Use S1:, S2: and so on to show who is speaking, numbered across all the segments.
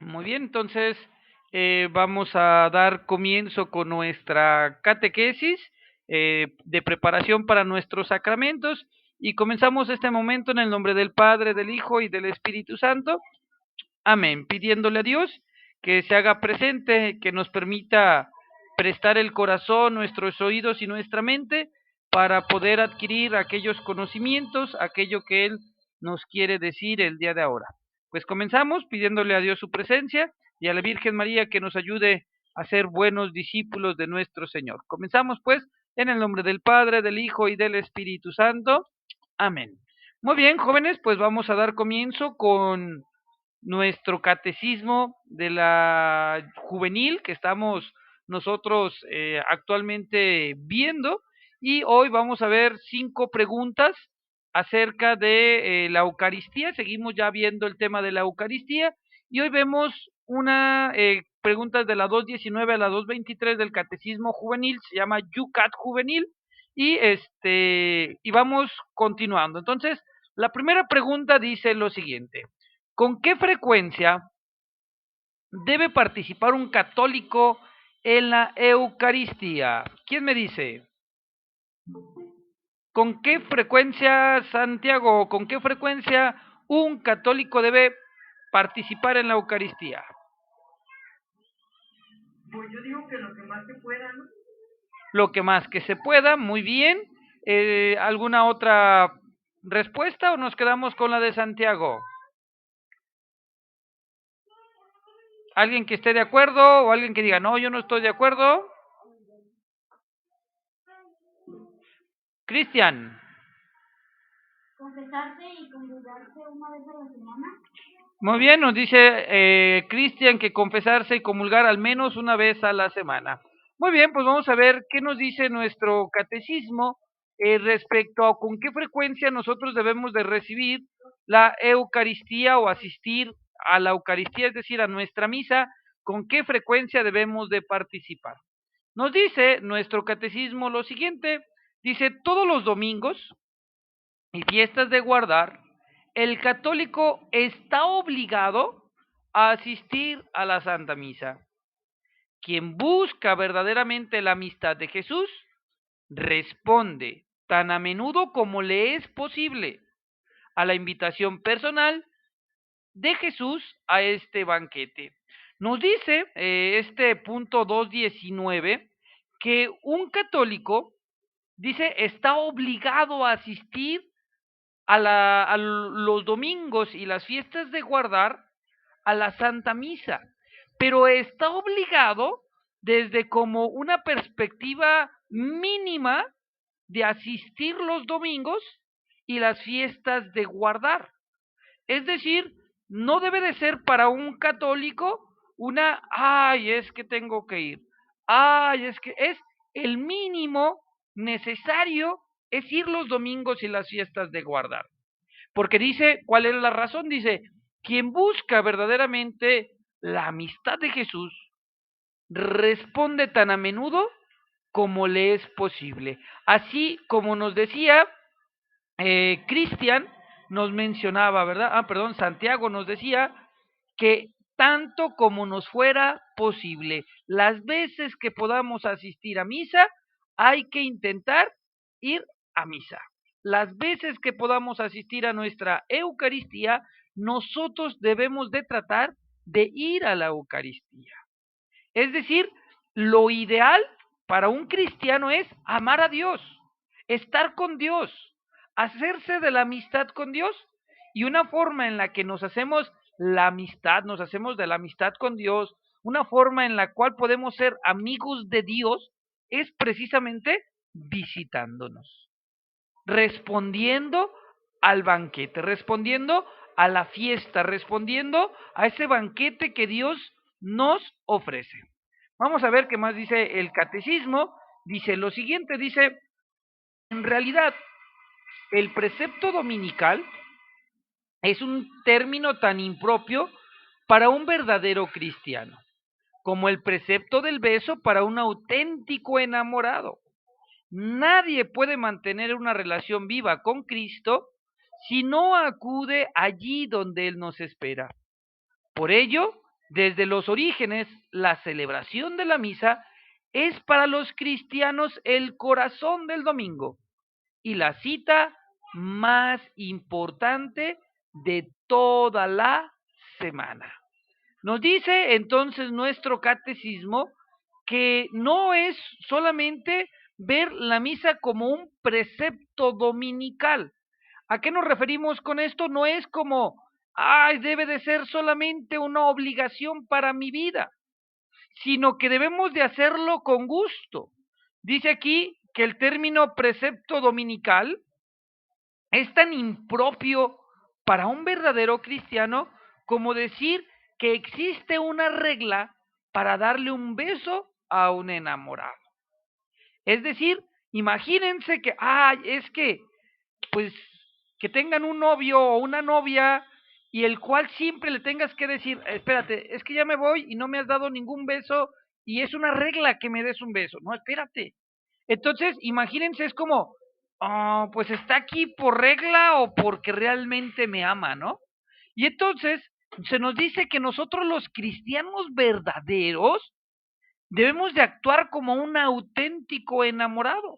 S1: Muy bien, entonces vamos a dar comienzo con nuestra catequesis de preparación para nuestros sacramentos y comenzamos este momento en el nombre del Padre, del Hijo y del Espíritu Santo. Amén. Pidiéndole a Dios que se haga presente, que nos permita prestar el corazón, nuestros oídos y nuestra mente para poder adquirir aquellos conocimientos, aquello que Él nos quiere decir el día de ahora. Pues comenzamos pidiéndole a Dios su presencia y a la Virgen María que nos ayude a ser buenos discípulos de nuestro Señor. Comenzamos pues en el nombre del Padre, del Hijo y del Espíritu Santo. Amén. Muy bien, jóvenes, pues vamos a dar comienzo con nuestro catecismo de la juvenil que estamos nosotros actualmente viendo, y hoy vamos a ver 5 preguntas acerca de la Eucaristía. Seguimos ya viendo el tema de la Eucaristía y hoy vemos una preguntas de la 219 a la 223 del catecismo juvenil, se llama Yucat juvenil, y vamos continuando. Entonces, la primera pregunta dice lo siguiente: ¿con qué frecuencia debe participar un católico en la Eucaristía? ¿Quién me dice? ¿Con qué frecuencia, Santiago, con qué frecuencia un católico debe participar en la Eucaristía?
S2: Pues yo digo que lo que más se pueda, ¿no?
S1: Lo que más que se pueda, muy bien. ¿Alguna otra respuesta o nos quedamos con la de Santiago? ¿Alguien que esté de acuerdo o alguien que diga, no, yo no estoy de acuerdo? Cristian.
S2: Confesarse y comulgarse una vez a la semana.
S1: Muy bien, nos dice Cristian que confesarse y comulgar al menos una vez a la semana. Muy bien, pues vamos a ver qué nos dice nuestro catecismo respecto a con qué frecuencia nosotros debemos de recibir la Eucaristía o asistir a la Eucaristía, es decir, a nuestra misa, con qué frecuencia debemos de participar. Nos dice nuestro catecismo lo siguiente: dice, todos los domingos y fiestas de guardar, el católico está obligado a asistir a la Santa Misa. Quien busca verdaderamente la amistad de Jesús, responde tan a menudo como le es posible a la invitación personal de Jesús a este banquete. Nos dice este punto 219 que un católico, dice, está obligado a asistir a los domingos y las fiestas de guardar a la Santa Misa, pero está obligado desde como una perspectiva mínima de asistir los domingos y las fiestas de guardar. Es decir, no debe de ser para un católico una, ay, es que tengo que ir, ay, es que es el mínimo necesario, es ir los domingos y las fiestas de guardar. Porque dice, ¿cuál es la razón? Dice, quien busca verdaderamente la amistad de Jesús responde tan a menudo como le es posible. Así como nos decía Cristian, nos mencionaba, ¿verdad? Perdón, Santiago nos decía que tanto como nos fuera posible, las veces que podamos asistir a misa, hay que intentar ir a misa. Las veces que podamos asistir a nuestra Eucaristía, nosotros debemos de tratar de ir a la Eucaristía. Es decir, lo ideal para un cristiano es amar a Dios, estar con Dios, hacerse de la amistad con Dios. Y una forma en la que nos hacemos la amistad, nos hacemos de la amistad con Dios, una forma en la cual podemos ser amigos de Dios, es precisamente visitándonos, respondiendo al banquete, respondiendo a la fiesta, respondiendo a ese banquete que Dios nos ofrece. Vamos a ver qué más dice el catecismo. Dice lo siguiente, dice, en realidad, el precepto dominical es un término tan impropio para un verdadero cristiano, como el precepto del beso para un auténtico enamorado. Nadie puede mantener una relación viva con Cristo si no acude allí donde Él nos espera. Por ello, Desde los orígenes, la celebración de la misa es para los cristianos el corazón del domingo y la cita más importante de toda la semana. Nos dice entonces nuestro catecismo que no es solamente ver la misa como un precepto dominical. ¿A qué nos referimos con esto? No es como, ay, debe de ser solamente una obligación para mi vida, sino que debemos de hacerlo con gusto. Dice aquí que el término precepto dominical es tan impropio para un verdadero cristiano como decir que existe una regla para darle un beso a un enamorado. Es decir, imagínense que, es que, pues, que tengan un novio o una novia y el cual siempre le tengas que decir, espérate, es que ya me voy y no me has dado ningún beso y es una regla que me des un beso. No, espérate. Entonces, imagínense, es como, pues está aquí por regla o porque realmente me ama, ¿no? Y entonces se nos dice que nosotros los cristianos verdaderos debemos de actuar como un auténtico enamorado.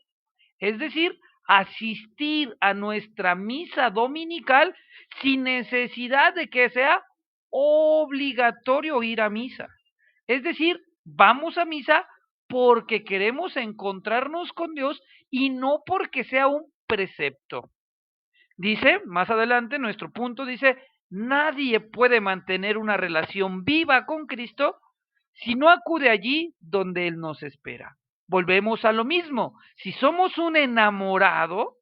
S1: Es decir, asistir a nuestra misa dominical sin necesidad de que sea obligatorio ir a misa. Es decir, vamos a misa porque queremos encontrarnos con Dios y no porque sea un precepto. Dice, más adelante, nuestro punto dice, nadie puede mantener una relación viva con Cristo si no acude allí donde Él nos espera. Volvemos a lo mismo. Si somos un enamorado,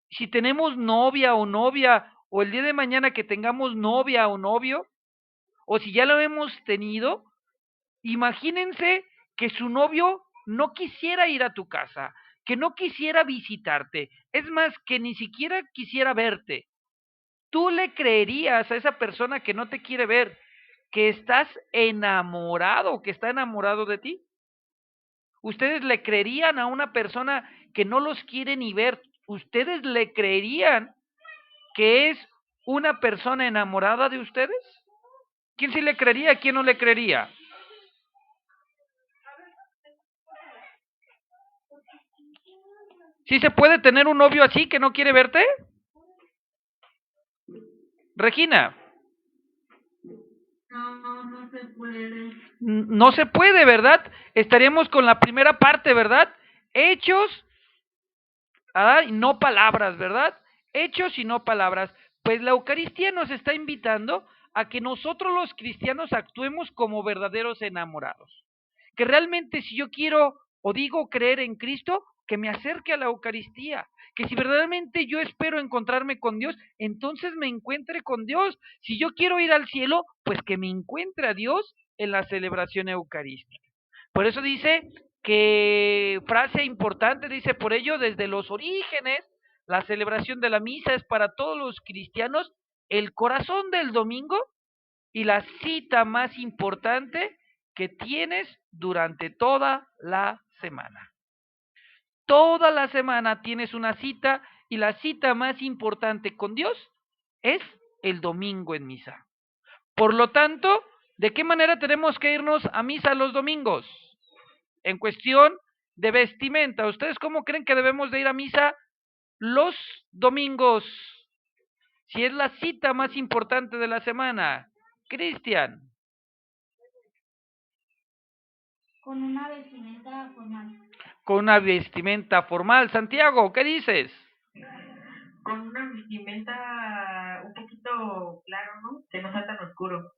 S1: si tenemos novia, o el día de mañana que tengamos novia o novio, o si ya lo hemos tenido, imagínense que su novio no quisiera ir a tu casa, que no quisiera visitarte, es más, que ni siquiera quisiera verte. ¿Tú le creerías a esa persona que no te quiere ver que estás enamorado, que está enamorado de ti? ¿Ustedes le creerían a una persona que no los quiere ni ver? ¿Ustedes le creerían que es una persona enamorada de ustedes? ¿Quién sí le creería? ¿Quién no le creería? ¿Sí se puede tener un novio así que no quiere verte? Regina.
S2: No, no se puede.
S1: No se puede, ¿verdad? Estaríamos con la primera parte, ¿verdad? Hechos, y no palabras, ¿verdad? Hechos y no palabras. Pues la Eucaristía nos está invitando a que nosotros los cristianos actuemos como verdaderos enamorados. Que realmente si yo quiero o digo creer en Cristo, que me acerque a la Eucaristía. Que si verdaderamente yo espero encontrarme con Dios, entonces me encuentre con Dios. Si yo quiero ir al cielo, pues que me encuentre a Dios en la celebración eucarística. Por eso dice que, frase importante, dice, por ello desde los orígenes, la celebración de la misa es para todos los cristianos el corazón del domingo y la cita más importante que tienes durante toda la semana. Toda la semana tienes una cita y la cita más importante con Dios es el domingo en misa. Por lo tanto, ¿de qué manera tenemos que irnos a misa los domingos? En cuestión de vestimenta. ¿Ustedes cómo creen que debemos de ir a misa los domingos? Si es la cita más importante de la semana. Cristian.
S2: Con una vestimenta formal.
S1: Con una vestimenta formal. Santiago, ¿qué dices?
S2: Con una vestimenta un poquito claro, ¿no? Que no sea tan oscuro.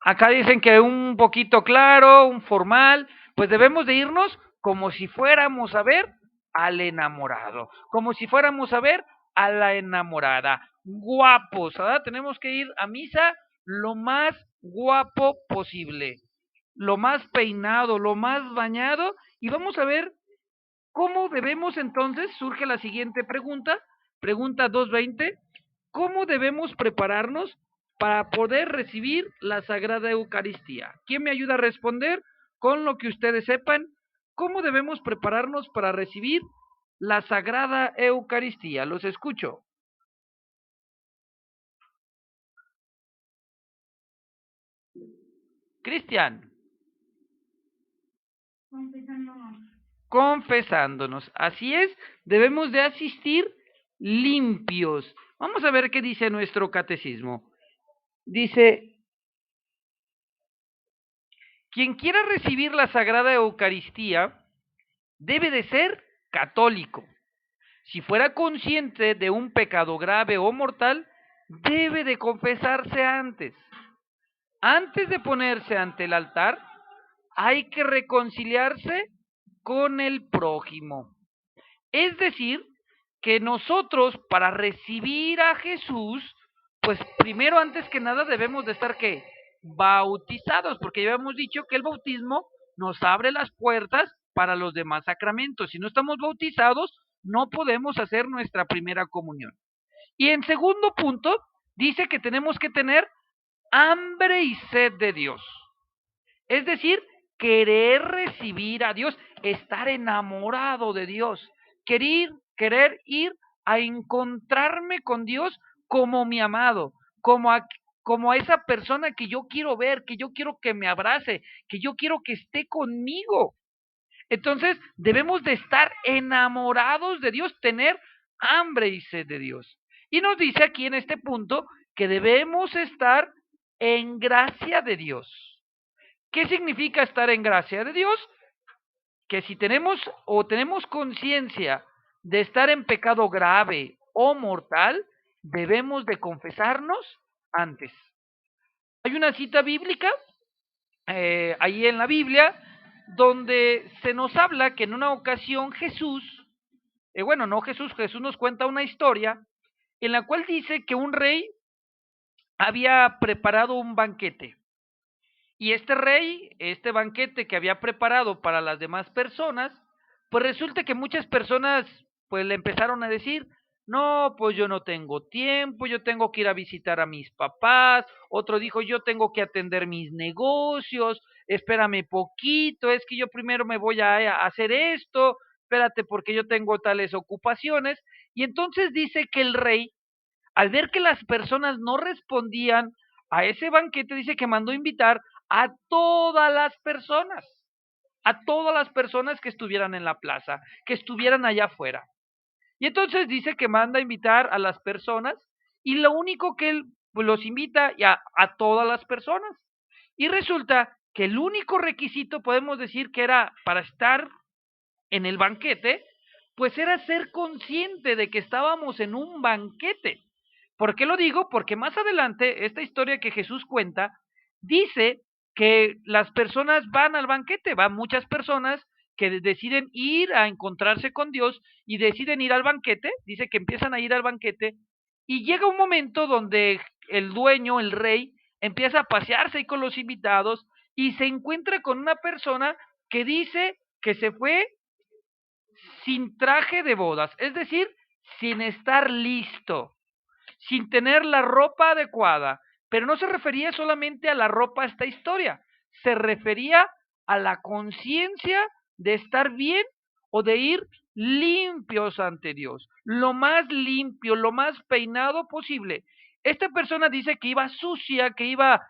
S1: Acá dicen que un poquito claro, un formal, pues debemos de irnos como si fuéramos a ver al enamorado, como si fuéramos a ver a la enamorada. Guapos, ¿verdad? Tenemos que ir a misa lo más guapo posible, lo más peinado, lo más bañado, y vamos a ver cómo debemos entonces, surge la siguiente pregunta, pregunta 220, ¿cómo debemos prepararnos para poder recibir la Sagrada Eucaristía? ¿Quién me ayuda a responder con lo que ustedes sepan? ¿Cómo debemos prepararnos para recibir la Sagrada Eucaristía? Los escucho. Cristian.
S2: Confesándonos.
S1: Confesándonos. Así es, debemos de asistir limpios. Vamos a ver qué dice nuestro catecismo. Dice, quien quiera recibir la Sagrada Eucaristía debe de ser católico. Si fuera consciente de un pecado grave o mortal, debe de confesarse antes. Antes de ponerse ante el altar, hay que reconciliarse con el prójimo. Es decir, que nosotros para recibir a Jesús, pues primero antes que nada debemos de estar ¿qué? Bautizados, porque ya hemos dicho que el bautismo nos abre las puertas para los demás sacramentos. Si no estamos bautizados, no podemos hacer nuestra primera comunión. Y en segundo punto, dice que tenemos que tener hambre y sed de Dios. Es decir, querer recibir a Dios, estar enamorado de Dios, querer ir a encontrarme con Dios como mi amado, como a esa persona que yo quiero ver, que yo quiero que me abrace, que yo quiero que esté conmigo. Entonces, debemos de estar enamorados de Dios, tener hambre y sed de Dios. Y nos dice aquí en este punto que debemos estar en gracia de Dios. ¿Qué significa estar en gracia de Dios? Que si tenemos conciencia de estar en pecado grave o mortal, debemos de confesarnos antes. Hay una cita bíblica ahí en la Biblia donde se nos habla que en una ocasión Jesús, bueno, no Jesús, Jesús nos cuenta una historia en la cual dice que un rey había preparado un banquete. Y este rey, este banquete que había preparado para las demás personas, pues resulta que muchas personas pues le empezaron a decir, no, pues yo no tengo tiempo, yo tengo que ir a visitar a mis papás, otro dijo, yo tengo que atender mis negocios, espérame poquito, es que yo primero me voy a hacer esto, espérate porque yo tengo tales ocupaciones, y entonces dice que el rey, al ver que las personas no respondían a ese banquete, dice que mandó invitar a todas las personas que estuvieran en la plaza, que estuvieran allá afuera. Y entonces dice que manda a invitar a las personas y lo único que él pues, los invita a todas las personas. Y resulta que el único requisito, podemos decir que era para estar en el banquete, pues era ser consciente de que estábamos en un banquete. ¿Por qué lo digo? Porque más adelante, esta historia que Jesús cuenta, dice que las personas van al banquete, van muchas personas que deciden ir a encontrarse con Dios y deciden ir al banquete, dice que empiezan a ir al banquete y llega un momento donde el dueño, el rey, empieza a pasearse ahí con los invitados y se encuentra con una persona que dice que se fue sin traje de bodas, es decir, sin estar listo, sin tener la ropa adecuada. Pero no se refería solamente a la ropa esta historia, se refería a la conciencia de estar bien o de ir limpios ante Dios, lo más limpio, lo más peinado posible. Esta persona dice que iba sucia, que iba,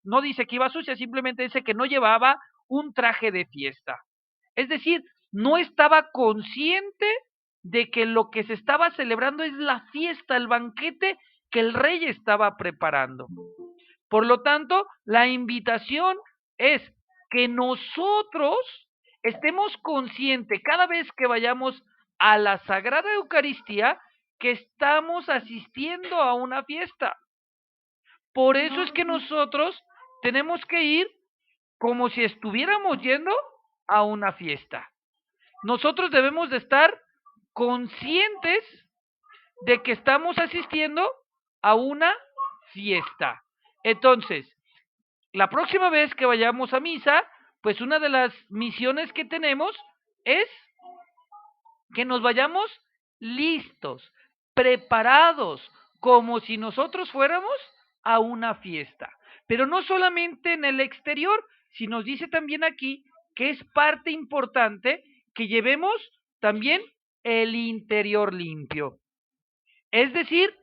S1: no dice que iba sucia, simplemente dice que no llevaba un traje de fiesta. Es decir, no estaba consciente de que lo que se estaba celebrando es la fiesta, el banquete que el rey estaba preparando. Por lo tanto, la invitación es que nosotros estemos conscientes cada vez que vayamos a la Sagrada Eucaristía que estamos asistiendo a una fiesta. Por eso es que nosotros tenemos que ir como si estuviéramos yendo a una fiesta. Nosotros debemos de estar conscientes de que estamos asistiendo a una fiesta. Entonces, la próxima vez que vayamos a misa, pues una de las misiones que tenemos es que nos vayamos listos, preparados, como si nosotros fuéramos a una fiesta. Pero no solamente en el exterior, sino dice también aquí que es parte importante que llevemos también el interior limpio. Es decir,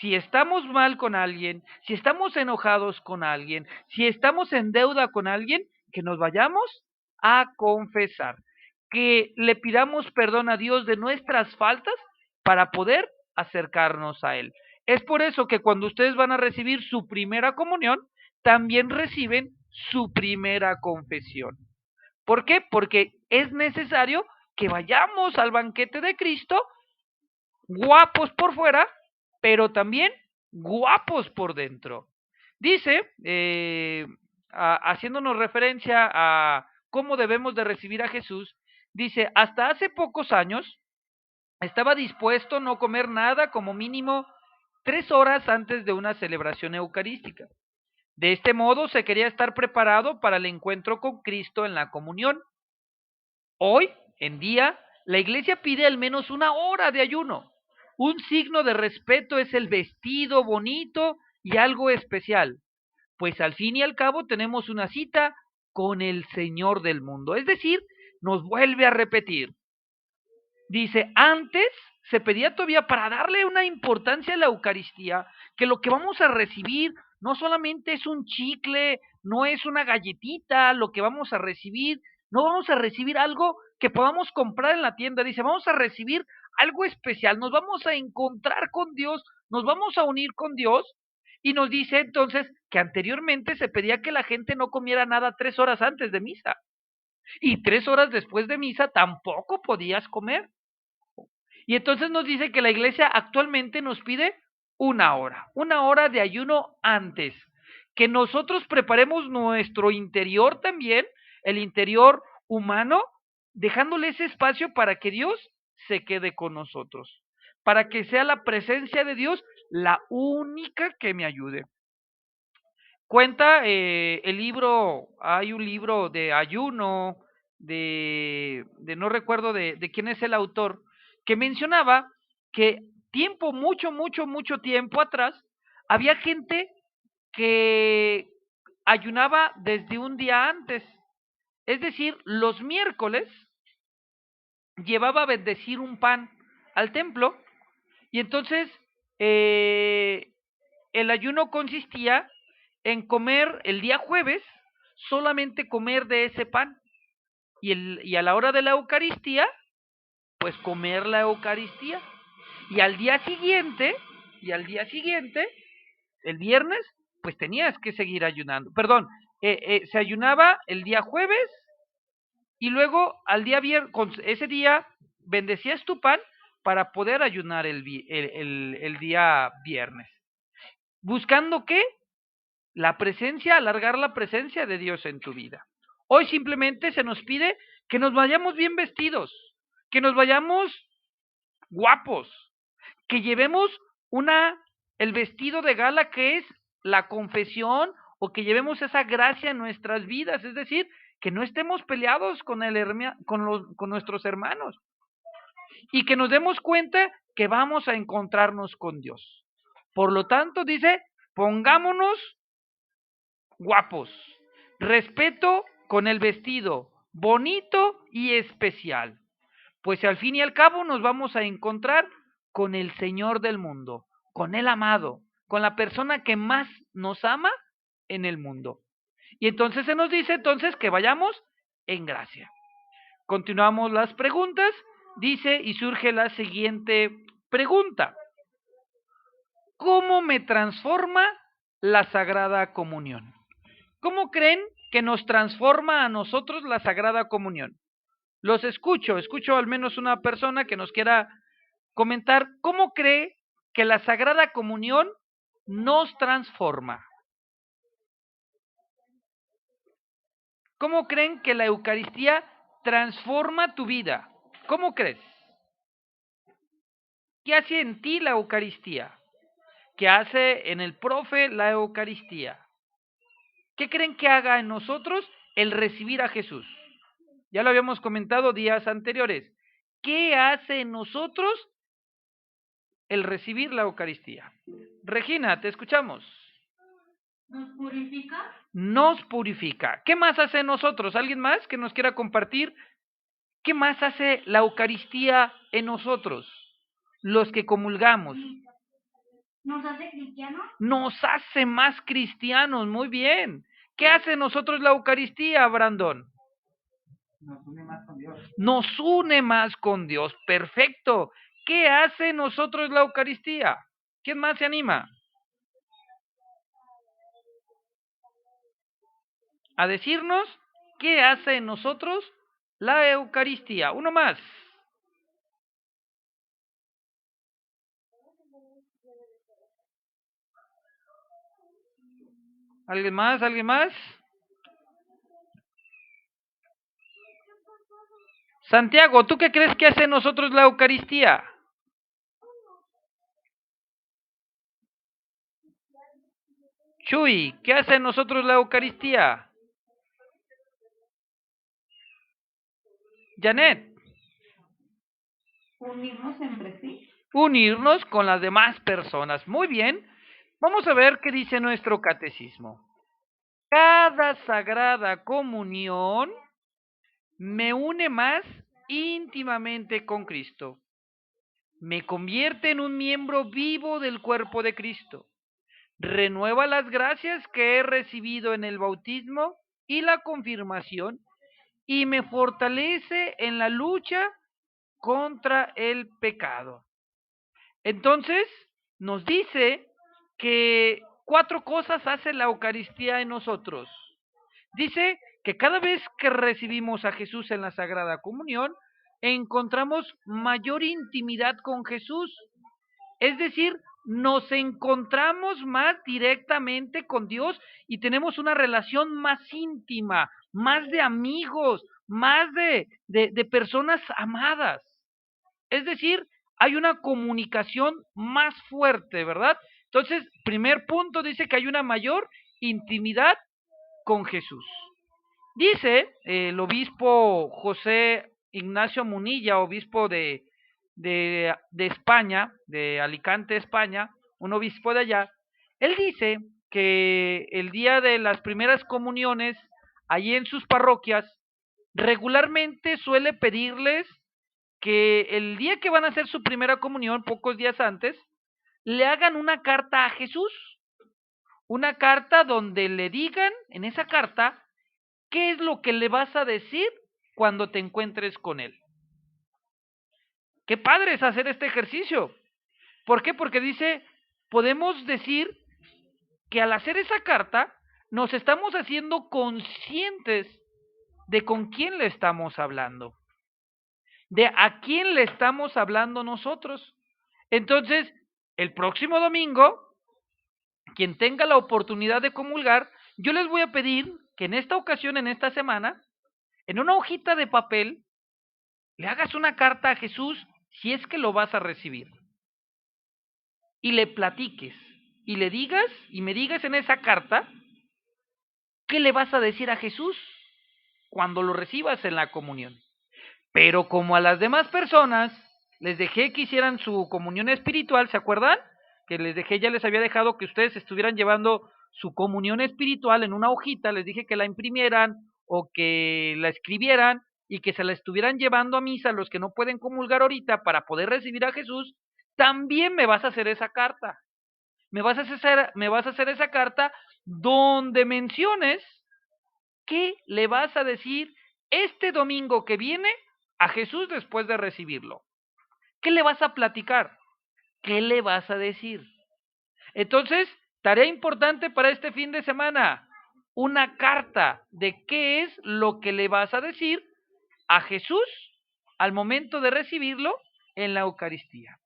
S1: Si estamos mal con alguien, si estamos enojados con alguien, si estamos en deuda con alguien, que nos vayamos a confesar, que le pidamos perdón a Dios de nuestras faltas para poder acercarnos a Él. Es por eso que cuando ustedes van a recibir su primera comunión, también reciben su primera confesión. ¿Por qué? Porque es necesario que vayamos al banquete de Cristo guapos por fuera, pero también guapos por dentro. Dice, haciéndonos referencia a cómo debemos de recibir a Jesús, dice, hasta hace pocos años estaba dispuesto a no comer nada como mínimo 3 horas antes de una celebración eucarística. De este modo se quería estar preparado para el encuentro con Cristo en la comunión. Hoy en día, la iglesia pide al menos 1 hora de ayuno. Un signo de respeto es el vestido bonito y algo especial, pues al fin y al cabo tenemos una cita con el Señor del mundo. Es decir, nos vuelve a repetir. Dice, antes se pedía todavía para darle una importancia a la Eucaristía, que lo que vamos a recibir no solamente es un chicle, no es una galletita, lo que vamos a recibir, no vamos a recibir algo que podamos comprar en la tienda, dice, vamos a recibir algo especial, nos vamos a encontrar con Dios, nos vamos a unir con Dios, y nos dice entonces que anteriormente se pedía que la gente no comiera nada 3 horas antes de misa, y 3 horas después de misa tampoco podías comer. Y entonces nos dice que la iglesia actualmente nos pide 1 hora de ayuno antes, que nosotros preparemos nuestro interior también, el interior humano, dejándole ese espacio para que Dios se quede con nosotros, para que sea la presencia de Dios la única que me ayude. Cuenta el libro, hay un libro de ayuno, de no recuerdo de quién es el autor, que mencionaba que tiempo, mucho tiempo atrás, había gente que ayunaba desde un día antes. Es decir, los miércoles llevaba a bendecir un pan al templo y entonces eh, el ayuno consistía en comer el día jueves, solamente comer de ese pan. Y a la hora de la Eucaristía, pues comer la Eucaristía. Y al día siguiente, y al día siguiente, el viernes, pues tenías que seguir ayunando. Perdón, se ayunaba el día jueves y luego al día viernes, ese día bendecías tu pan para poder ayunar el día viernes. ¿Buscando qué? La presencia, alargar la presencia de Dios en tu vida. Hoy simplemente se nos pide que nos vayamos bien vestidos, que nos vayamos guapos, que llevemos el vestido de gala que es la confesión o que llevemos esa gracia en nuestras vidas, es decir, que no estemos peleados con nuestros hermanos y que nos demos cuenta que vamos a encontrarnos con Dios. Por lo tanto, dice, pongámonos guapos, respeto con el vestido, bonito y especial, pues al fin y al cabo nos vamos a encontrar con el Señor del mundo, con el amado, con la persona que más nos ama en el mundo. Y entonces se nos dice entonces que vayamos en gracia. Continuamos las preguntas, dice y surge la siguiente pregunta. ¿Cómo me transforma la Sagrada Comunión? ¿Cómo creen que nos transforma a nosotros la Sagrada Comunión? Los escucho al menos una persona que nos quiera comentar cómo cree que la Sagrada Comunión nos transforma. ¿Cómo creen que la Eucaristía transforma tu vida? ¿Cómo crees? ¿Qué hace en ti la Eucaristía? ¿Qué hace en el profe la Eucaristía? ¿Qué creen que haga en nosotros el recibir a Jesús? Ya lo habíamos comentado días anteriores. ¿Qué hace en nosotros el recibir la Eucaristía? Regina, te escuchamos.
S2: ¿Nos purifica?
S1: Nos purifica. ¿Qué más hace en nosotros? ¿Alguien más que nos quiera compartir? ¿Qué más hace la Eucaristía en nosotros? Los que comulgamos.
S3: ¿Nos hace cristianos?
S1: Nos hace más cristianos, muy bien. ¿Qué hace nosotros la Eucaristía, Brandon?
S4: Nos une más con Dios.
S1: Nos une más con Dios, perfecto. ¿Qué hace nosotros la Eucaristía? ¿Quién más se anima a decirnos qué hace en nosotros la Eucaristía? Uno más. ¿Alguien más? ¿Alguien más? Santiago, ¿tú qué crees que hace en nosotros la Eucaristía? Chuy, ¿qué hace en nosotros la Eucaristía? Janet.
S3: Unirnos entre sí.
S1: Unirnos con las demás personas. Muy bien. Vamos a ver qué dice nuestro catecismo. Cada sagrada comunión me une más íntimamente con Cristo. Me convierte en un miembro vivo del cuerpo de Cristo. Renueva las gracias que he recibido en el bautismo y la confirmación y me fortalece en la lucha contra el pecado. Entonces, nos dice que 4 cosas hace la Eucaristía en nosotros. Dice que cada vez que recibimos a Jesús en la Sagrada Comunión, encontramos mayor intimidad con Jesús. Es decir, nos encontramos más directamente con Dios y tenemos una relación más íntima, más de amigos, más de personas amadas. Es decir, hay una comunicación más fuerte, ¿verdad? Entonces, primer punto dice que hay una mayor intimidad con Jesús. Dice el obispo José Ignacio Munilla, obispo de España, de Alicante, España, un obispo de allá, él dice que el día de las primeras comuniones, allí en sus parroquias, regularmente suele pedirles que el día que van a hacer su primera comunión, pocos días antes, le hagan una carta a Jesús, una carta donde le digan en esa carta qué es lo que le vas a decir cuando te encuentres con él. Qué padre es hacer este ejercicio. ¿Por qué? Porque dice, podemos decir que al hacer esa carta nos estamos haciendo conscientes de con quién le estamos hablando, de a quién le estamos hablando nosotros. Entonces, el próximo domingo, quien tenga la oportunidad de comulgar, yo les voy a pedir que en esta ocasión, en esta semana, en una hojita de papel, le hagas una carta a Jesús si es que lo vas a recibir. Y le platiques, y le digas, y me digas en esa carta, ¿qué le vas a decir a Jesús cuando lo recibas en la comunión? Pero como a las demás personas les dejé que hicieran su comunión espiritual, ¿se acuerdan? Que les dejé, ya les había dejado que ustedes estuvieran llevando su comunión espiritual en una hojita, les dije que la imprimieran o que la escribieran y que se la estuvieran llevando a misa los que no pueden comulgar ahorita para poder recibir a Jesús. También me vas a hacer esa carta. Me vas a hacer esa carta donde menciones qué le vas a decir este domingo que viene a Jesús después de recibirlo. ¿Qué le vas a platicar? ¿Qué le vas a decir? Entonces, tarea importante para este fin de semana, una carta de qué es lo que le vas a decir a Jesús al momento de recibirlo en la Eucaristía.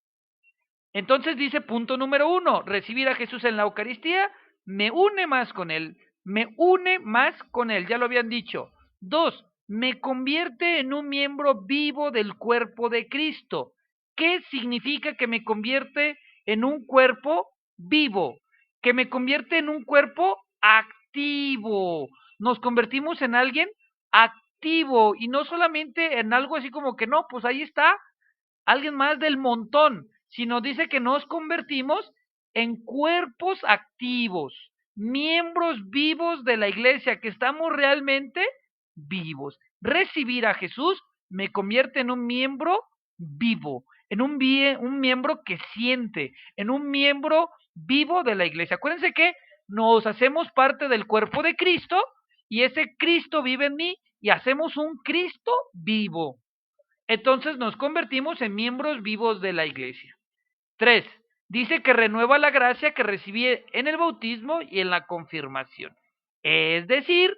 S1: Entonces dice punto número 1, recibir a Jesús en la Eucaristía me une más con Él, me une más con Él, ya lo habían dicho. 2, me convierte en un miembro vivo del cuerpo de Cristo. ¿Qué significa que me convierte en un cuerpo vivo? Que me convierte en un cuerpo activo. Nos convertimos en alguien activo y no solamente en algo así como que no, pues ahí está, alguien más del montón, sino dice que nos convertimos en cuerpos activos, miembros vivos de la iglesia, que estamos realmente vivos. Recibir a Jesús me convierte en un miembro vivo, en un miembro que siente, en un miembro vivo de la iglesia. Acuérdense que nos hacemos parte del cuerpo de Cristo y ese Cristo vive en mí y hacemos un Cristo vivo. Entonces nos convertimos en miembros vivos de la iglesia. 3. Dice que renueva la gracia que recibí en el bautismo y en la confirmación. Es decir,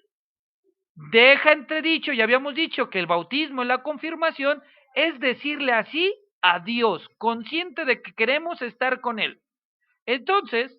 S1: deja entredicho, ya habíamos dicho que el bautismo y la confirmación es decirle así a Dios, consciente de que queremos estar con Él. Entonces,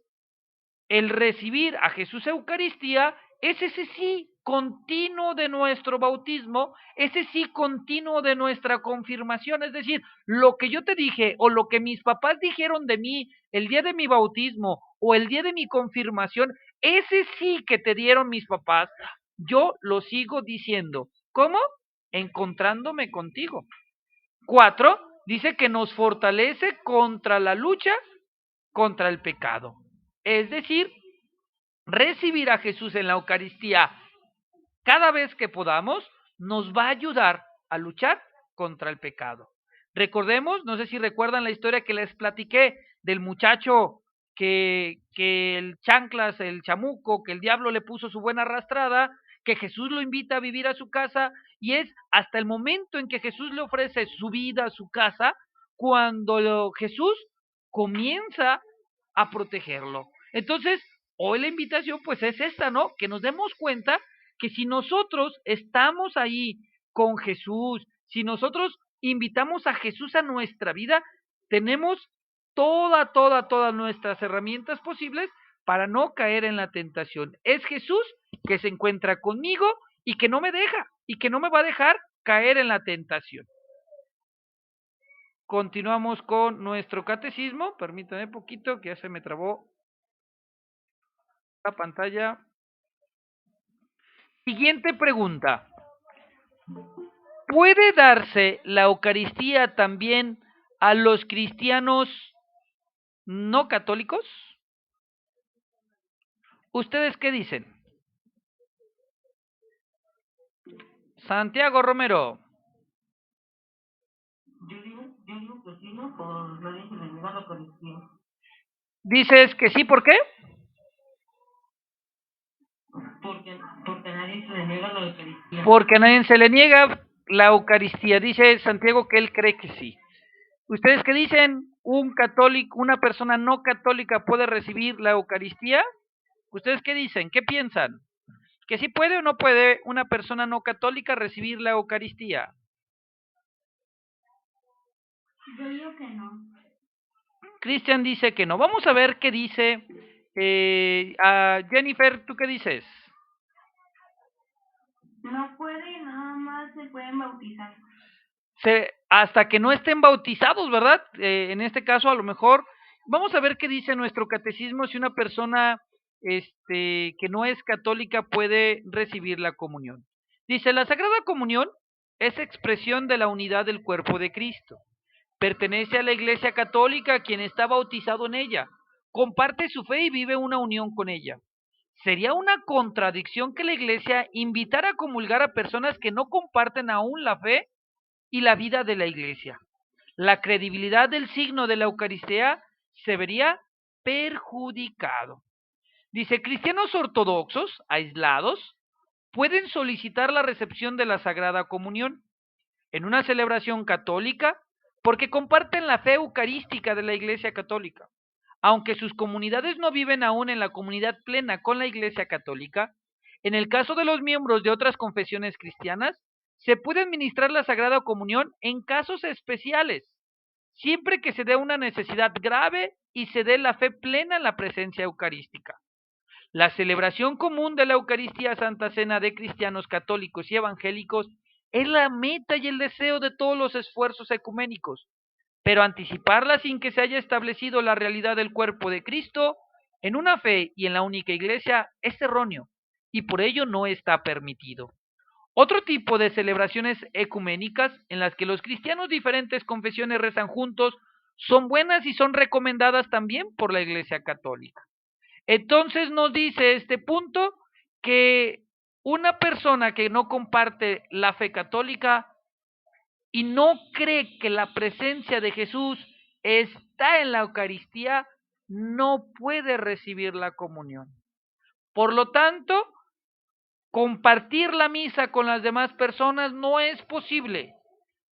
S1: el recibir a Jesús Eucaristía es ese sí continuo de nuestro bautismo, ese sí continuo de nuestra confirmación, es decir, lo que yo te dije o lo que mis papás dijeron de mí el día de mi bautismo o el día de mi confirmación, ese sí que te dieron mis papás, yo lo sigo diciendo. ¿Cómo? Encontrándome contigo. 4. Dice que nos fortalece contra la lucha contra el pecado. Es decir, recibir a Jesús en la Eucaristía cada vez que podamos nos va a ayudar a luchar contra el pecado. Recordemos, no sé si recuerdan la historia que les platiqué del muchacho que el chanclas, el chamuco, que el diablo le puso su buena arrastrada, que Jesús lo invita a vivir a su casa y es hasta el momento en que Jesús le ofrece su vida, su casa, cuando Jesús comienza a protegerlo. Entonces, hoy la invitación pues es esta, ¿no? Que nos demos cuenta que si nosotros estamos ahí con Jesús, si nosotros invitamos a Jesús a nuestra vida, tenemos todas nuestras herramientas posibles para no caer en la tentación. Es Jesús que se encuentra conmigo y que no me deja y que no me va a dejar caer en la tentación. Continuamos con nuestro catecismo. Permítanme un poquito que ya se me trabó la pantalla. Siguiente pregunta. ¿Puede darse la Eucaristía también a los cristianos no católicos? ¿Ustedes qué dicen? Santiago Romero.
S2: Yo digo que sí, ¿no? Por lo dice el la Eucaristía.
S1: ¿Dices que sí? ¿Por qué?
S2: Porque a nadie se le niega la Eucaristía.
S1: Porque a nadie se le niega la Eucaristía. Dice Santiago que él cree que sí. ¿Ustedes qué dicen? ¿Un católico, una persona no católica puede recibir la Eucaristía? ¿Ustedes qué dicen? ¿Qué piensan? ¿Que sí puede o no puede una persona no católica recibir la Eucaristía?
S3: Yo digo que no.
S1: Cristian dice que no. Vamos a ver qué dice Jennifer, ¿tú qué dices?
S3: No puede, nada más se pueden bautizar.
S1: Hasta que no estén bautizados, ¿verdad? En este caso, a lo mejor, vamos a ver qué dice nuestro catecismo si una persona que no es católica puede recibir la comunión. Dice, la Sagrada Comunión es expresión de la unidad del cuerpo de Cristo. Pertenece a la Iglesia Católica quien está bautizado en ella, comparte su fe y vive una unión con ella. Sería una contradicción que la Iglesia invitara a comulgar a personas que no comparten aún la fe y la vida de la Iglesia. La credibilidad del signo de la Eucaristía se vería perjudicado. Dice, cristianos ortodoxos, aislados, pueden solicitar la recepción de la Sagrada Comunión en una celebración católica porque comparten la fe eucarística de la Iglesia Católica. Aunque sus comunidades no viven aún en la comunidad plena con la Iglesia Católica, en el caso de los miembros de otras confesiones cristianas, se puede administrar la Sagrada Comunión en casos especiales, siempre que se dé una necesidad grave y se dé la fe plena en la presencia eucarística. La celebración común de la Eucaristía Santa Cena de cristianos católicos y evangélicos es la meta y el deseo de todos los esfuerzos ecuménicos, pero anticiparla sin que se haya establecido la realidad del cuerpo de Cristo en una fe y en la única iglesia es erróneo y por ello no está permitido. Otro tipo de celebraciones ecuménicas en las que los cristianos de diferentes confesiones rezan juntos son buenas y son recomendadas también por la Iglesia Católica. Entonces nos dice este punto que una persona que no comparte la fe católica y no cree que la presencia de Jesús está en la Eucaristía, no puede recibir la comunión. Por lo tanto, compartir la misa con las demás personas no es posible,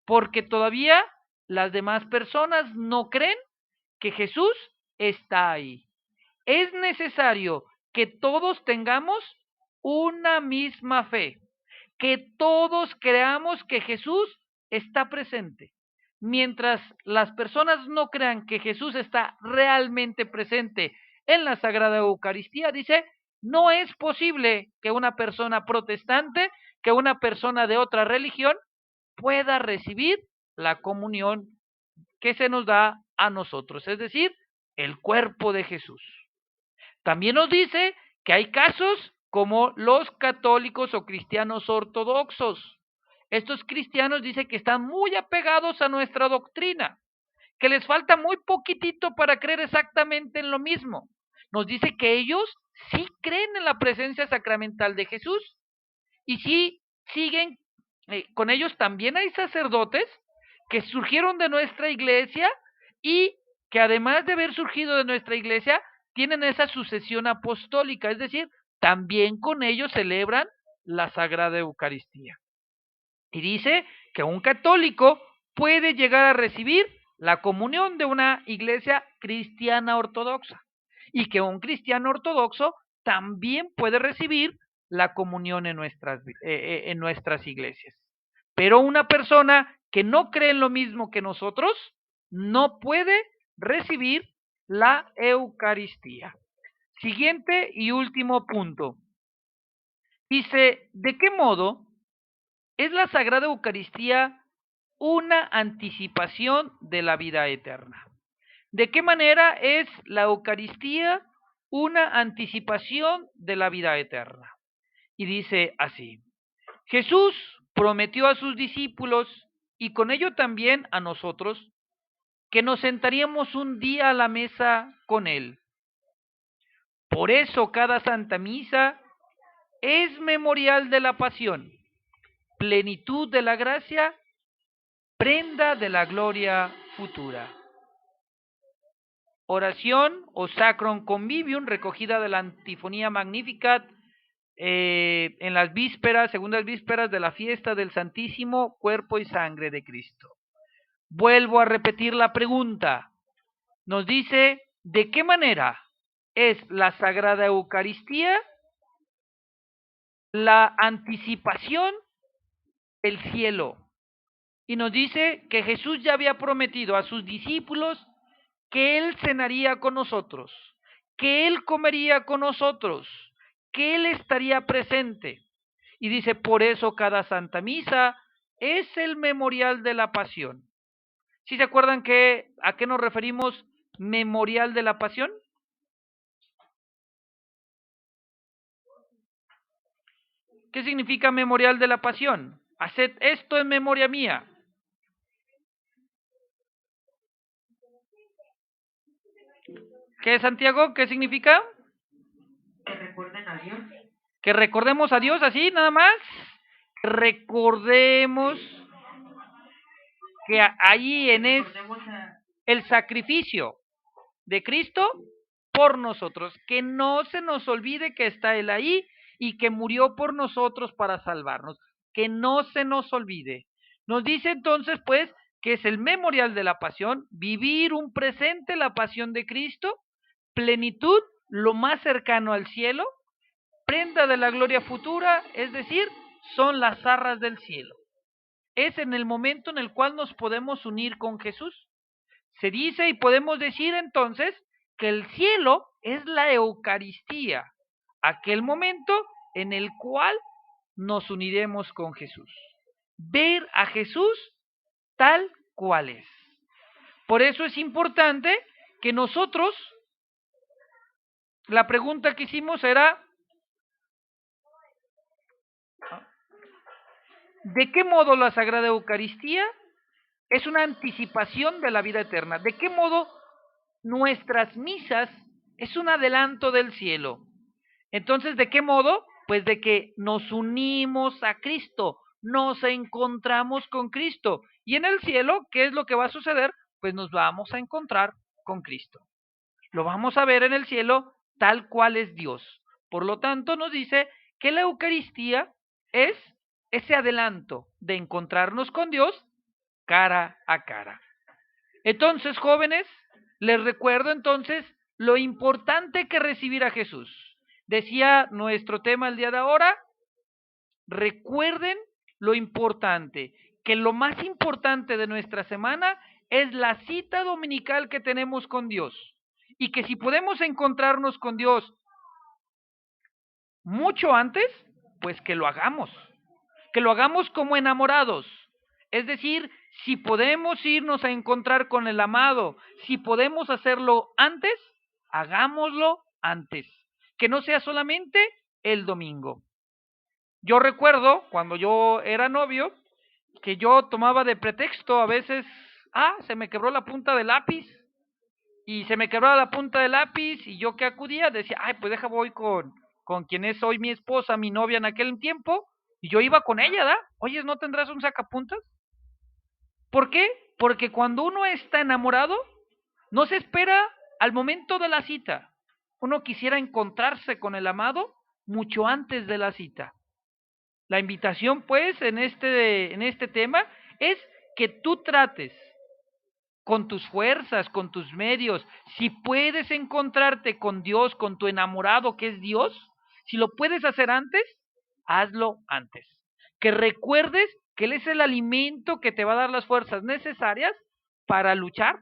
S1: porque todavía las demás personas no creen que Jesús está ahí. Es necesario que todos tengamos una misma fe, que todos creamos que Jesús está presente. Mientras las personas no crean que Jesús está realmente presente en la Sagrada Eucaristía, dice, no es posible que una persona protestante, que una persona de otra religión pueda recibir la comunión que se nos da a nosotros, es decir, el cuerpo de Jesús. También nos dice que hay casos como los católicos o cristianos ortodoxos. Estos cristianos dicen que están muy apegados a nuestra doctrina, que les falta muy poquitito para creer exactamente en lo mismo. Nos dice que ellos sí creen en la presencia sacramental de Jesús y sí siguen, con ellos también hay sacerdotes que surgieron de nuestra iglesia y que además de haber surgido de nuestra iglesia, tienen esa sucesión apostólica, es decir, también con ellos celebran la Sagrada Eucaristía. Y dice que un católico puede llegar a recibir la comunión de una iglesia cristiana ortodoxa y que un cristiano ortodoxo también puede recibir la comunión en nuestras iglesias. Pero una persona que no cree en lo mismo que nosotros no puede recibir la Eucaristía. Siguiente y último punto. Dice, ¿de qué modo es la Sagrada Eucaristía una anticipación de la vida eterna? ¿De qué manera es la Eucaristía una anticipación de la vida eterna? Y dice así, Jesús prometió a sus discípulos y con ello también a nosotros que nos sentaríamos un día a la mesa con Él. Por eso cada Santa Misa es memorial de la pasión, plenitud de la gracia, prenda de la gloria futura. Oración o Sacrum Convivium, recogida de la Antifonía Magnificat en las vísperas, segundas vísperas de la fiesta del Santísimo Cuerpo y Sangre de Cristo. Vuelvo a repetir la pregunta. Nos dice, ¿de qué manera es la Sagrada Eucaristía la anticipación del cielo? Y nos dice que Jesús ya había prometido a sus discípulos que Él cenaría con nosotros, que Él comería con nosotros, que Él estaría presente. Y dice, por eso cada Santa Misa es el memorial de la pasión. ¿Sí se acuerdan a qué nos referimos memorial de la pasión? ¿Qué significa memorial de la pasión? Haced esto en memoria mía. ¿Qué, Santiago? ¿Qué significa?
S2: Que recuerden a Dios.
S1: Que recordemos a Dios así, nada más. Recordemos que ahí el sacrificio de Cristo por nosotros, que no se nos olvide que está Él ahí y que murió por nosotros para salvarnos, que no se nos olvide. Nos dice entonces, pues, que es el memorial de la pasión, vivir un presente la pasión de Cristo, plenitud, lo más cercano al cielo, prenda de la gloria futura, es decir, son las arras del cielo. Es en el momento en el cual nos podemos unir con Jesús. Se dice y podemos decir entonces que el cielo es la Eucaristía, aquel momento en el cual nos uniremos con Jesús. Ver a Jesús tal cual es. Por eso es importante que nosotros, la pregunta que hicimos era, ¿de qué modo la Sagrada Eucaristía es una anticipación de la vida eterna? ¿De qué modo nuestras misas es un adelanto del cielo? Entonces, ¿de qué modo? Pues de que nos unimos a Cristo, nos encontramos con Cristo. Y en el cielo, ¿qué es lo que va a suceder? Pues nos vamos a encontrar con Cristo. lo vamos a ver en el cielo tal cual es Dios. Por lo tanto, nos dice que la Eucaristía es ese adelanto de encontrarnos con Dios cara a cara. Entonces, jóvenes, les recuerdo entonces lo importante que recibir a Jesús. Decía nuestro tema el día de ahora, recuerden lo importante, que lo más importante de nuestra semana es la cita dominical que tenemos con Dios. Y que si podemos encontrarnos con Dios mucho antes, pues que lo hagamos como enamorados. Es decir, si podemos irnos a encontrar con el amado, si podemos hacerlo antes, hagámoslo antes. Que no sea solamente el domingo. Yo recuerdo cuando yo era novio que yo tomaba de pretexto a veces, se me quebró la punta del lápiz. Y se me quebraba la punta del lápiz y yo que acudía decía, pues voy con quien es hoy mi esposa, mi novia en aquel tiempo, y yo iba con ella, ¿da? Oye, ¿no tendrás un sacapuntas? ¿Por qué? Porque cuando uno está enamorado, no se espera al momento de la cita. Uno quisiera encontrarse con el amado mucho antes de la cita. La invitación, pues, en este tema es que tú trates con tus fuerzas, con tus medios, si puedes encontrarte con Dios, con tu enamorado que es Dios, si lo puedes hacer antes, hazlo antes. Que recuerdes que Él es el alimento que te va a dar las fuerzas necesarias para luchar.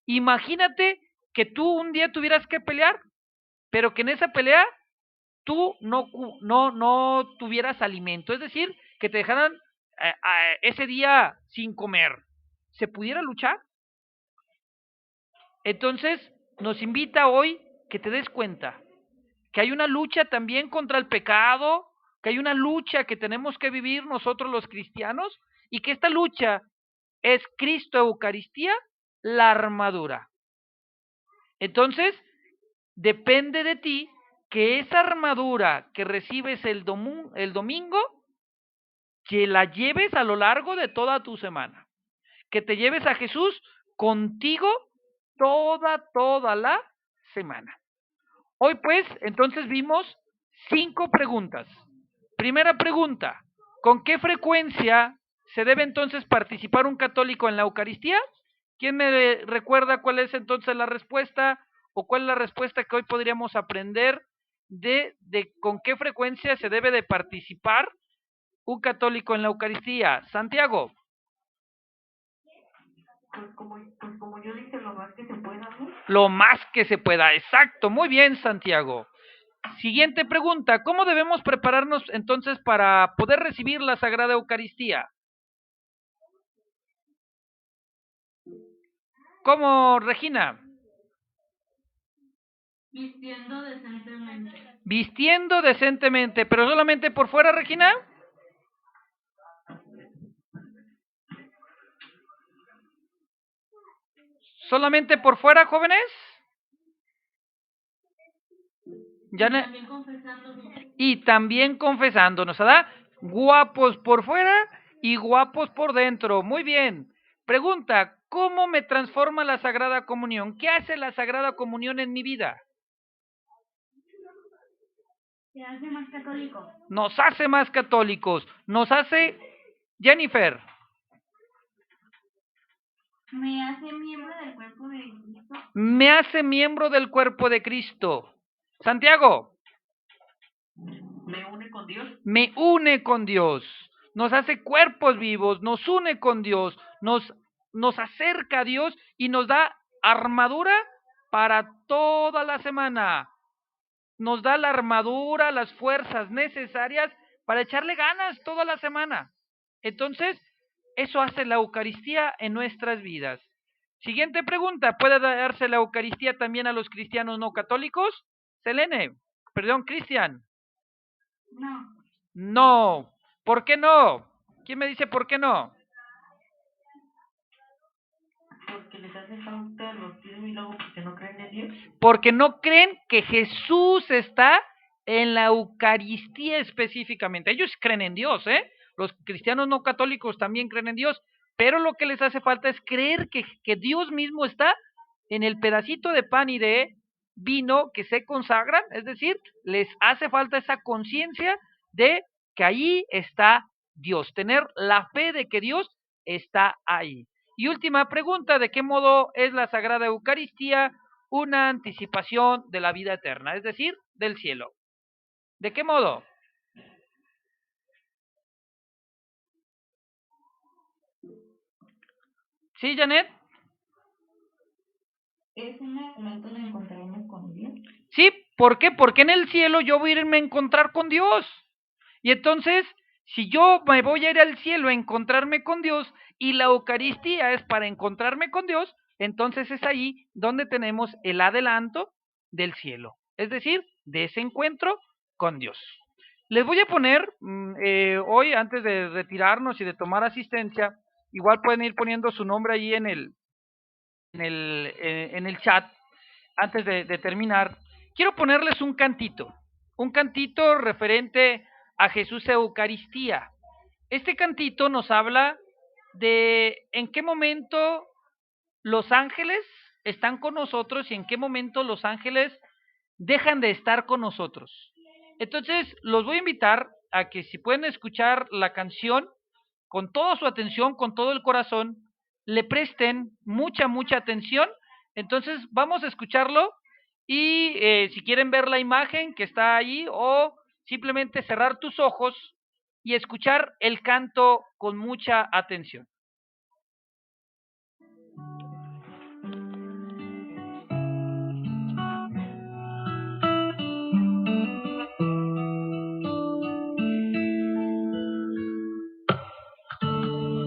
S1: Imagínate que tú un día tuvieras que pelear, pero que en esa pelea tú no tuvieras alimento, es decir, que te dejaran ese día sin comer. ¿Se pudiera luchar? Entonces, nos invita hoy que te des cuenta que hay una lucha también contra el pecado, que hay una lucha que tenemos que vivir nosotros los cristianos y que esta lucha es Cristo Eucaristía, la armadura. Entonces, depende de ti que esa armadura que recibes el domingo, que la lleves a lo largo de toda tu semana, que te lleves a Jesús contigo toda la semana. Hoy pues, entonces vimos 5 preguntas. Primera pregunta, ¿con qué frecuencia se debe entonces participar un católico en la Eucaristía? ¿Quién me recuerda cuál es entonces la respuesta o cuál es la respuesta que hoy podríamos aprender de con qué frecuencia se debe de participar un católico en la Eucaristía? Santiago.
S2: Pues como yo dije, lo más que se pueda, ¿no?
S1: Lo más que se pueda, exacto, muy bien, Santiago. Siguiente pregunta, ¿cómo debemos prepararnos entonces para poder recibir la Sagrada Eucaristía? ¿Cómo, Regina?
S3: Vistiendo decentemente.
S1: Vistiendo decentemente, pero solamente por fuera, Regina. ¿Solamente por fuera, jóvenes? Y también confesándonos, ¿verdad? Guapos por fuera y guapos por dentro. Muy bien. Pregunta, ¿cómo me transforma la Sagrada Comunión? ¿Qué hace la Sagrada Comunión en mi vida?
S3: Te hace más católico.
S1: Nos hace más católicos. Nos hace, Jennifer.
S3: Me hace miembro del cuerpo de Cristo.
S1: Me hace miembro del cuerpo de Cristo. Santiago.
S2: Me une con Dios.
S1: Me une con Dios. Nos hace cuerpos vivos, nos une con Dios, nos acerca a Dios y nos da armadura para toda la semana. Nos da la armadura, las fuerzas necesarias para echarle ganas toda la semana. Entonces, eso hace la Eucaristía en nuestras vidas. Siguiente pregunta, ¿puede darse la Eucaristía también a los cristianos no católicos? Cristian.
S3: No.
S1: No. ¿Por qué no? ¿Quién me dice por qué no?
S2: Porque les hace falta el bautismo y luego porque no creen en Dios.
S1: Porque no creen que Jesús está en la Eucaristía específicamente. Ellos creen en Dios, ¿eh? Los cristianos no católicos también creen en Dios, pero lo que les hace falta es creer que Dios mismo está en el pedacito de pan y de vino que se consagran, es decir, les hace falta esa conciencia de que ahí está Dios, tener la fe de que Dios está ahí. Y última pregunta, ¿de qué modo es la Sagrada Eucaristía una anticipación de la vida eterna, es decir, del cielo? ¿De qué modo? ¿Sí, Janet?
S3: Es un momento de encontrarnos con Dios.
S1: Sí, ¿por qué? Porque en el cielo yo voy a irme a encontrar con Dios. Y entonces, si yo me voy a ir al cielo a encontrarme con Dios y la Eucaristía es para encontrarme con Dios, entonces es ahí donde tenemos el adelanto del cielo, es decir, de ese encuentro con Dios. Les voy a poner hoy, antes de retirarnos y de tomar asistencia, igual pueden ir poniendo su nombre ahí en el chat, antes de terminar. Quiero ponerles un cantito referente a Jesús Eucaristía. Este cantito nos habla de en qué momento los ángeles están con nosotros y en qué momento los ángeles dejan de estar con nosotros. Entonces, los voy a invitar a que si pueden escuchar la canción con toda su atención, con todo el corazón, le presten mucha atención. Entonces, vamos a escucharlo y si quieren ver la imagen que está ahí o simplemente cerrar tus ojos y escuchar el canto con mucha atención.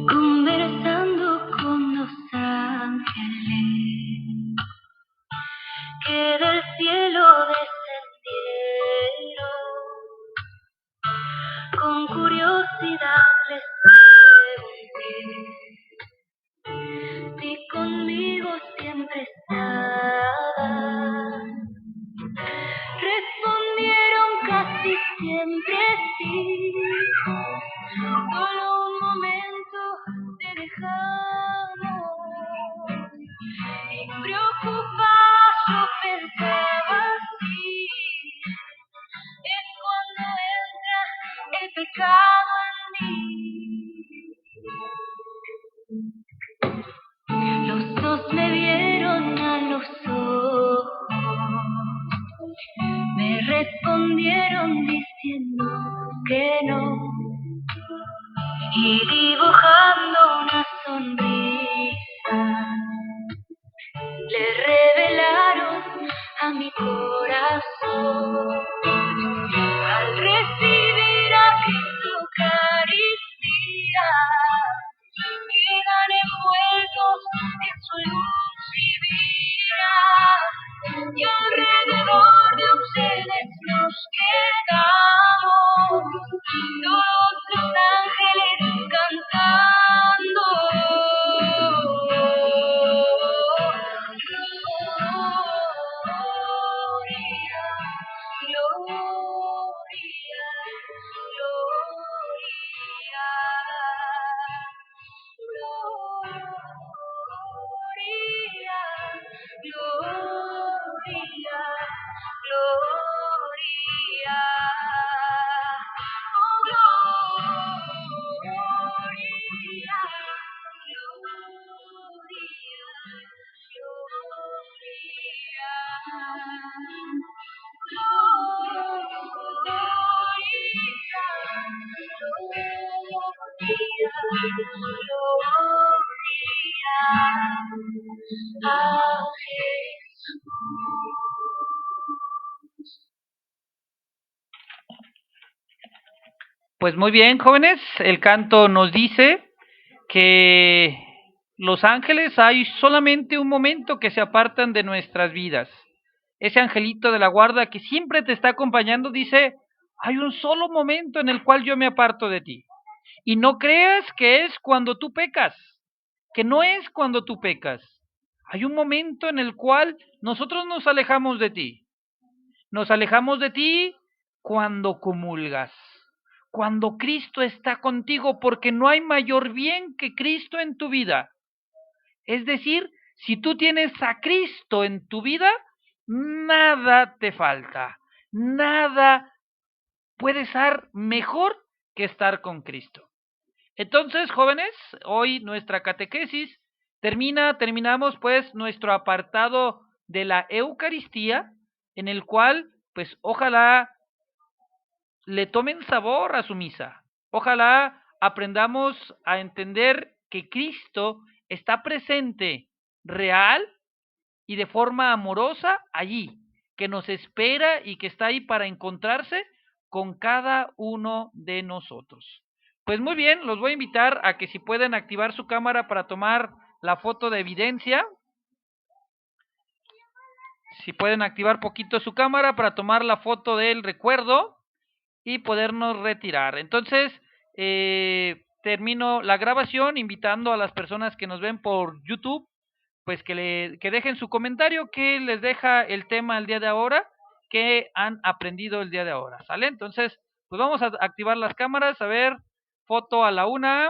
S3: Conversando con los ángeles que del cielo descendieron, con curiosidad les pregunté si conmigo siempre estaban. Respondieron casi siempre sí. Solo un momento te dejamos y preocupada yo pensaba así. Es cuando entra el pecado en mí. Los dos me vieron a los ojos, me respondieron diciendo que no, y dibujando una sonrisa le revelaron a mi corazón. Al recibir a Cristo Eucaristía, quedan envueltos en su luz divina, y alrededor de ustedes nos quedamos, todos los ángeles cantando.
S1: Pues muy bien, jóvenes, el canto nos dice que los ángeles hay solamente un momento que se apartan de nuestras vidas. Ese angelito de la guarda que siempre te está acompañando dice, hay un solo momento en el cual yo me aparto de ti. Y no creas que es cuando tú pecas, que no es cuando tú pecas. Hay un momento en el cual nosotros nos alejamos de ti. Nos alejamos de ti cuando comulgas, cuando Cristo está contigo, porque no hay mayor bien que Cristo en tu vida. Es decir, Si tú tienes a Cristo en tu vida, nada te falta, nada puede ser mejor que estar con Cristo. Entonces, jóvenes, hoy nuestra catequesis terminamos pues nuestro apartado de la Eucaristía, en el cual pues ojalá le tomen sabor a su misa. Ojalá aprendamos a entender que Cristo está presente, real y de forma amorosa allí, que nos espera y que está ahí para encontrarse con cada uno de nosotros. Pues muy bien, los voy a invitar a que si pueden activar su cámara para tomar la foto de evidencia. Si pueden activar poquito su cámara para tomar la foto del recuerdo y podernos retirar. Entonces, termino la grabación invitando a las personas que nos ven por YouTube, pues que dejen su comentario, que les deja el tema el día de ahora, que han aprendido el día de ahora, ¿sale? Entonces, pues vamos a activar las cámaras, a ver, foto a la 1.